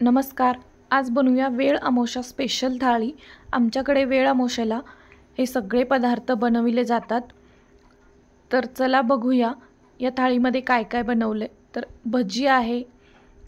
नमस्कार. आज बनवूया वेळ अमावस्या स्पेशल थाळी. आमच्याकडे वेळ अमावस्येला हे सगळे पदार्थ बनविले जातात. तर चला बघूया या थाळीमध्ये काय काय बनवले. तर भजी आहे,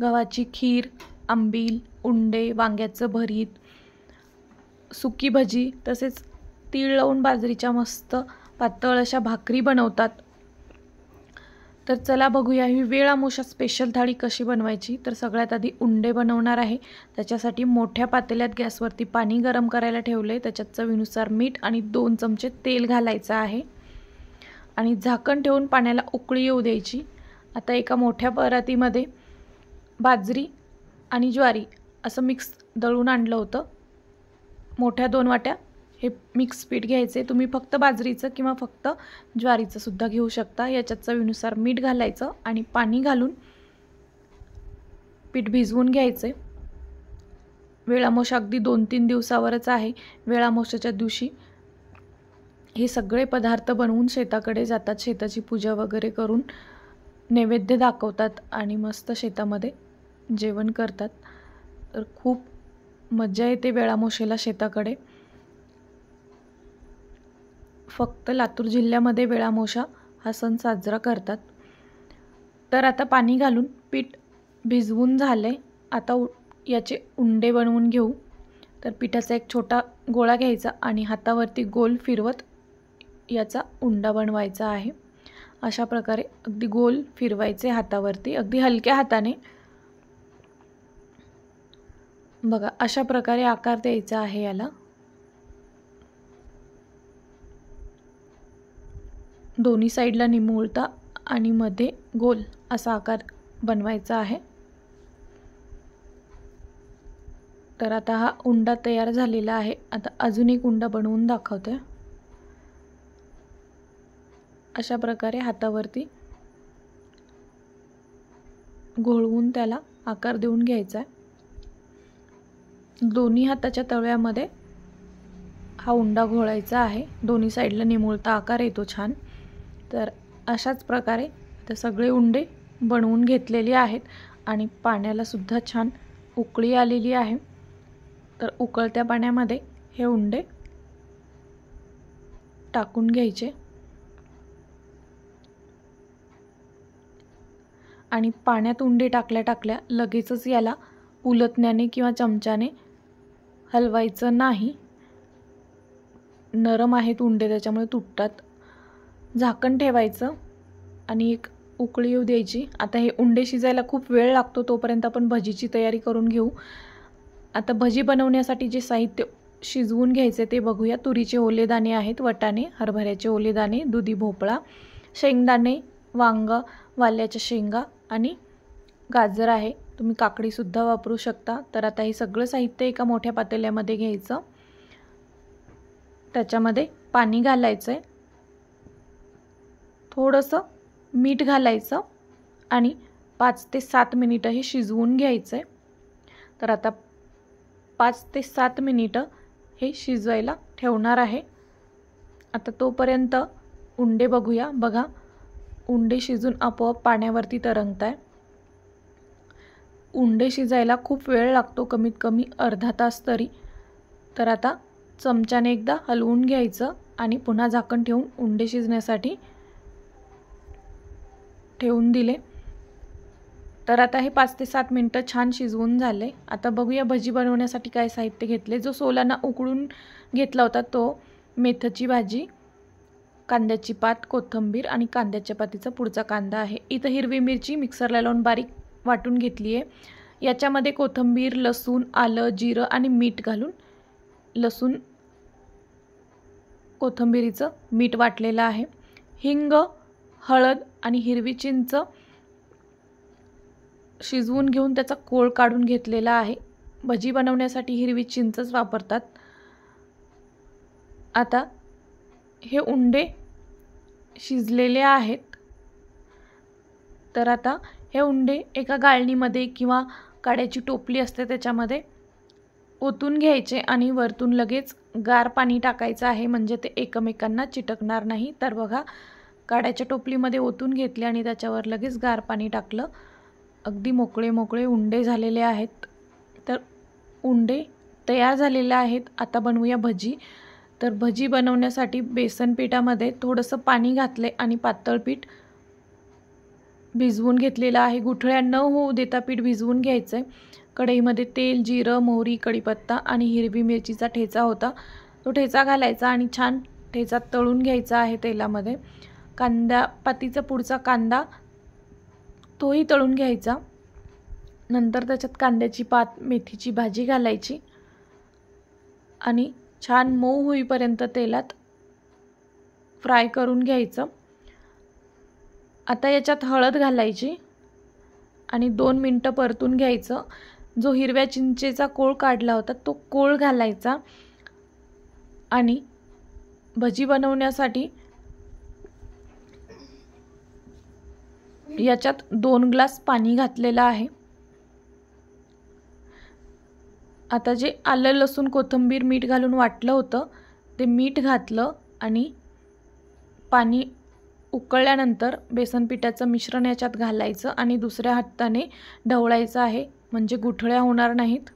गव्हाची खीर, आंबील, उंडे, वांग्याचं भरीत, सुकी भजी, तसेच तीळ लावून बाजरीच्या मस्त पातळ अशा भाकरी बनवतात. तर चला बघूया ही वेळ अमावस्या स्पेशल थाळी कशी बनवायची. तर सगळ्यात आधी उंडे बनवणार आहे. त्याच्यासाठी मोठ्या पातेल्यात गॅसवरती पाणी गरम करायला ठेवले. त्याच्यात चवीनुसार मीठ आणि 2 चमचे तेल घालायचं आहे आणि झाकण ठेवून पाण्याला उकळी येऊ द्यायची. आता एका मोठ्या परातीमध्ये बाजरी आणि ज्वारी असं मिक्स दळून आणलं होतं. मोठ्या 2 वाट्या हे मिक्स पीठ घ्यायचे. तुम्ही फक्त बाजरीचं किंवा फक्त ज्वारीचं सुद्धा घेऊ शकता. याच्यात चवीनुसार मीठ घालायचं आणि पाणी घालून पीठ भिजवून घ्यायचे. वेळ अमावस्या अगदी 2-3 दिवसावरच आहे. वेळ अमावस्येच्या दिवशी हे सगळे पदार्थ बनवून शेताकडे जातात. शेताची पूजा वगैरे करून नैवेद्य दाखवतात आणि मस्त शेतामध्ये जेवण करतात. तर खूप मजा येते वेळ अमावस्येला शेताकडे. फक्त लातूर जिल्ह्यामध्ये वेळ अमावस्या हा सण साजरा करतात. तर आता पाणी घालून पीठ भिजवून झाले. आता याचे उंडे बनवून घेऊ. तर पिठाचा एक छोटा गोळा घ्यायचा आणि हातावरती गोल फिरवत याचा उंडा बनवायचा आहे. अशा प्रकारे अगदी गोल फिरवायचे हातावरती, अगदी हलक्या हाताने. बघा, अशा प्रकारे आकार द्यायचा आहे याला. दोन्ही साईडला निमुळता आणि मध्ये गोल असा आकार बनवायचा आहे. तर आता हा उंडा तयार झालेला आहे. आता अजून एक उंडा बनवून दाखवते. अशा प्रकारे हातावरती घोळवून त्याला आकार देऊन घ्यायचा आहे. दोन्ही हाताच्या तळव्यामध्ये हा उंडा घोळायचा आहे. दोन्ही साईडला निमुळता आकार येतो छान. तर अशाच प्रकारे ते सगळे उंडे बनवून घेतलेले आहेत आणि पाण्याला सुद्धा छान उकळी आलेली आहे. तर उकळत्या पाण्यामध्ये हे उंडे टाकून घ्यायचे आणि पाण्यात उंडे टाकल्या टाकल्या लगेचच याला उलटण्याने किंवा चमच्याने हलवायचं नाही. नरम आहेत उंडे, त्याच्यामुळे तुटतात. झाकण ठेवायचं आणि एक उकळी येऊ द्यायची. आता हे उंडे शिजायला खूप वेळ लागतो, तोपर्यंत आपण भजीची तयारी करून घेऊ. आता भजी बनवण्यासाठी जे साहित्य शिजवून घ्यायचे ते बघूया. तुरीचे ओले दाणे आहेत, वाटाणे, हरभऱ्याचे ओले दाणे, दुधी भोपळा, शेंगदाणे, वांग, वाल्याच्या शेंगा आणि गाजर आहे. तुम्ही काकडीसुद्धा वापरू शकता. तर आता हे सगळं साहित्य एका मोठ्या पातेल्यामध्ये घ्यायचं. त्याच्यामध्ये पाणी घालायचं आहे, थोडंसं मीठ घालायचं आणि 5 ते 7 मिनिटं हे शिजवून घ्यायचं आहे. तर आता 5 ते 7 मिनिटं हे शिजवायला ठेवणार आहे. आता तोपर्यंत उंडे बघूया. बघा, उंडे शिजून आपोआप पाण्यावरती तरंगत आहे. उंडे शिजायला खूप वेळ लागतो, कमीत कमी अर्धा तास तरी. तर आता चमच्याने एकदा हलवून घ्यायचं आणि पुन्हा झाकण ठेवून उंडे शिजण्यासाठी ठेवून दिले. तर आता हे 5 ते 7 मिनिटं छान शिजवून झाले. आता बघूया भजी बनवण्यासाठी काय साहित्य घेतले. जो सोलाना उकळून घेतला होता तो मेथीची भाजी, कांद्याची पात, कोथिंबीर आणि कांद्याच्या पातीचा पुढचा कांदा आहे. इथं हिरवी मिरची मिक्सरला लावून बारीक वाटून घेतली आहे. याच्यामध्ये कोथिंबीर, लसूण, आलं, जिरं आणि मीठ घालून लसूण कोथिंबीरीचं मीठ वाटलेलं आहे. हिंग, हळद आणि हिरवी चिंच शिजवून घेऊन त्याचा कोळ काढून घेतलेला आहे. भजी बनवण्यासाठी हिरवी चिंचच वापरतात. आता हे उंडे शिजलेले आहेत. तर आता हे उंडे एका गाळणीमध्ये किंवा काड्याची टोपली असते त्याच्यामध्ये ओतून घ्यायचे आणि वरतून लगेच गार पाणी टाकायचं आहे, म्हणजे ते एकमेकांना चिटकणार नाही. तर बघा, काड्याच्या टोपलीमध्ये ओतून घेतले आणि त्याच्यावर लगेच गार पाणी टाकलं. अगदी मोकळे मोकळे उंडे झालेले आहेत. तर उंडे तयार झालेले आहेत. आता बनवूया भजी. तर भजी बनवण्यासाठी बेसन पिठामध्ये थोडंसं पाणी घातले आणि पातळ पीठ भिजवून घेतलेलं आहे. गुठळ्या न होऊ देता पीठ भिजवून घ्यायचं आहे. कढईमध्ये तेल, जिरं, मोहरी, कढीपत्ता आणि हिरवी मिरचीचा ठेचा होता, तो ठेचा घालायचा आणि छान ठेचा तळून घ्यायचा आहे तेलामध्ये. पातीचा पुढचा कांदा तोही तळून घ्यायचा. नंतर त्याच्यात कांद्याची पात, मेथीची भाजी घालायची आणि छान मऊ होईपर्यंत तेलात फ्राय करून घ्यायचं. आता याच्यात हळद घालायची आणि 2 मिनटं परतून घ्यायचं. जो हिरव्या चिंचेचा कोळ काढला होता तो कोळ घालायचा आणि भजी बनवण्यासाठी याच्यात 2 ग्लास पाणी घातलेलं आहे. आता जे आलं, लसूण, कोथिंबीर, मीठ घालून वाटलं होतं ते मीठ घातलं आणि पाणी उकळल्यानंतर बेसन पिठाचं मिश्रण याच्यात घालायचं आणि दुसऱ्या हाताने ढवळायचं आहे, म्हणजे गुठळ्या होणार नाहीत.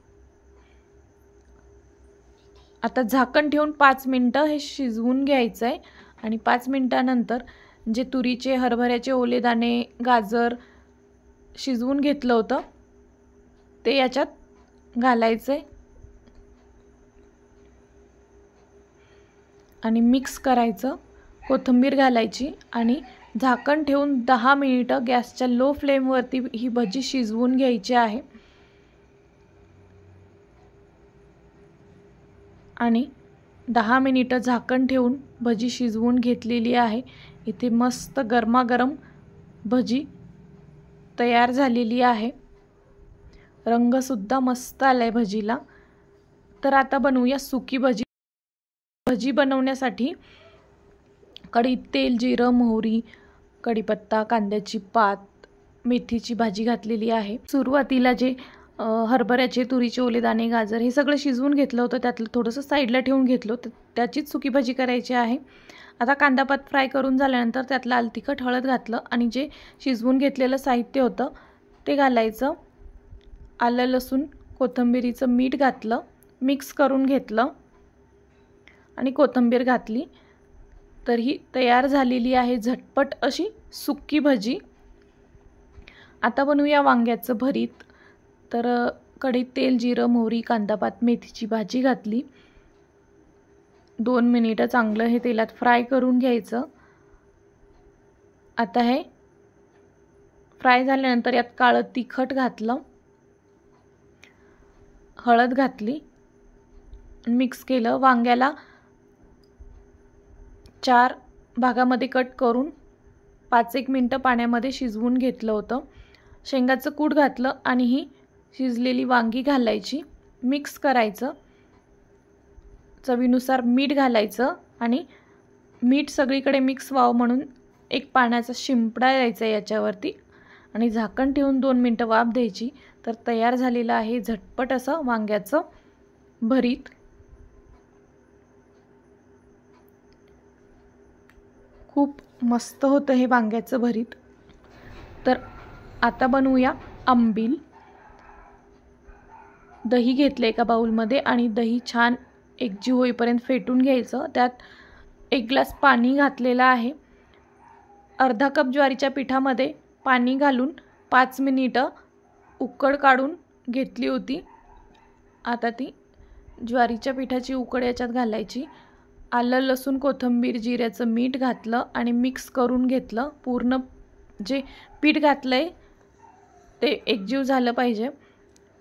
आता झाकण ठेवून 5 मिनटं हे शिजवून घ्यायचं आहे आणि 5 मिनटानंतर जे तुरीचे, हरभऱ्याचे ओले दाणे, गाजर शिजवून घेतलं होतं ते याच्यात घालायचं आहे आणि मिक्स करायचं. कोथिंबीर घालायची आणि झाकण ठेवून 10 मिनिटं गॅसच्या लो फ्लेमवरती ही भजी शिजवून घ्यायची आहे. आणि 10 मिनिटं झाकण ठेवून भजी शिजवून घेतलेली आहे. इथे मस्त गरमागरम भजी तयार झालेली आहे. रंगसुद्धा मस्त आलाय भजीला. तर आता बनवूया सुकी भजी. भजी बनवण्यासाठी कढईत तेल, जिरं, मोहरी, कढीपत्ता, कांद्याची पात, मेथीची भाजी घातलेली आहे. सुरुवातीला जे हरभऱ्याचे, तुरीचे ओले दाणे, गाजर हे सगळं शिजवून घेतलं होतं, त्यातलं थोडंसं साईडला ठेवून घेतलं होतं, त्याचीच सुकी भाजी करायची आहे. आता कांदापात फ्राय करून झाल्यानंतर त्यात लाल तिखट, हळद घातलं आणि जे शिजवून घेतलेलं साहित्य होतं ते घालायचं. आलं, लसूण, कोथिंबीरीचं मीठ घातलं, मिक्स करून घेतलं आणि कोथिंबीर घातली. तर ही तयार झालेली आहे झटपट अशी सुकी भजी. आता बनवूया वांग्याचं भरीत. तर कढईत तेल, जिरं, मोहरी, कांदापात, मेथीची भाजी घातली. 2 मिनिटं चांगलं हे तेलात फ्राय करून घ्यायचं. आता हे फ्राय झाल्यानंतर यात काळं तिखट घातलं, हळद घातली, मिक्स केलं. वांग्याला 4 भागामध्ये कट करून 5-1 मिनटं पाण्यामध्ये शिजवून घेतलं होतं. शेंगाचं कूट घातलं आणि ही शिजलेली वांगी घालायची, मिक्स करायचं. चवीनुसार मीठ घालायचं आणि मीठ सगळीकडे मिक्स व्हावं म्हणून एक पाण्याचा शिंपडा द्यायचा याच्यावरती आणि झाकण ठेवून 2 मिनटं वाफ द्यायची. तर तयार झालेलं आहे झटपट असं वांग्याचं भरीत. खूप मस्त होतं हे वांग्याचं भरीत. तर आता बनवूया आंबील. दही घेतलं एका बाउलमध्ये आणि दही छान एकजीव होईपर्यंत फेटून घ्यायचं. त्यात 1 ग्लास पाणी घातलेलं आहे. अर्धा कप ज्वारीच्या पिठामध्ये पाणी घालून 5 मिनिटं उकड काढून घेतली होती. आता ती ज्वारीच्या पिठाची उकड याच्यात घालायची. आलं, लसूण, कोथिंबीर, जिऱ्याचं मीठ घातलं आणि मिक्स करून घेतलं. पूर्ण जे पीठ घातलं आहे ते एकजीव झालं पाहिजे.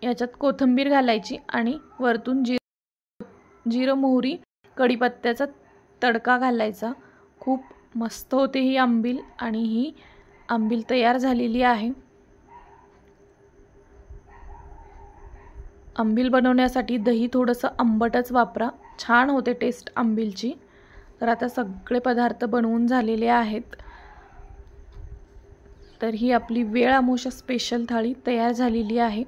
याच्यात कोथिंबीर घालायची आणि वरतून जिरं, मोहरी, कढीपत्त्याचा तडका घालायचा. खूप मस्त होते ही आंबील आणि ही आंबील तयार झालेली आहे. आंबील बनवण्यासाठी दही थोडंसं आंबटच वापरा, छान होते टेस्ट आंबीलची. तर आता सगळे पदार्थ बनवून झालेले आहेत. तर ही आपली वेळ अमावस्या स्पेशल थाळी तयार झालेली आहे.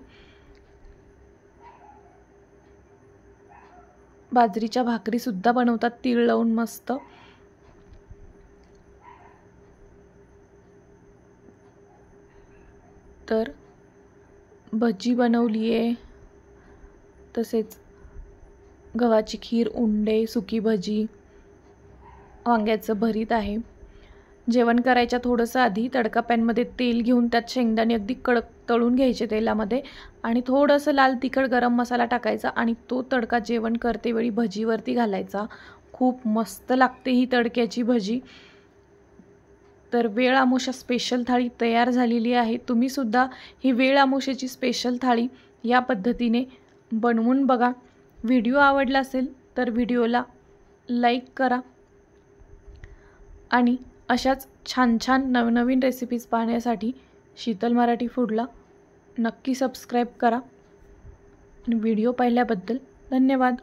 बाजरीच्या भाकरी सुद्धा बनवतात तीळ लावून मस्त. तर भजी बनवली आहे, तसेच गव्हाची खीर, उंडे, सुकी भजी, वांग्याचं भरीत आहे। जेवण करायच्या थोडंसं आधी तडका पॅनमध्ये तेल घेऊन त्यात शेंगदाणे अगदी कडक तळून घ्यायचे तेलामध्ये आणि थोडंसं लाल तिखट गरम मसाला टाकायचा आणि तो तडका जेवण करतेवेळी भजीवरती घालायचा। खूप मस्त लागते ही तडक्याची भजी। तर वेळ अमावस्या स्पेशल थाळी तयार झालेली आहे। तुम्ही सुद्धा ही वेळ अमावस्येची स्पेशल थाळी या पद्धतीने बनवून बघा। व्हिडिओ आवडला असेल तर व्हिडिओला लाईक करा आणि अशाच छान छान नवनवीन रेसिपीज पाहण्यासाठी शीतल मराठी फूडला नक्की सबस्क्राईब करा आणि व्हिडिओ पाहिल्याबद्दल धन्यवाद।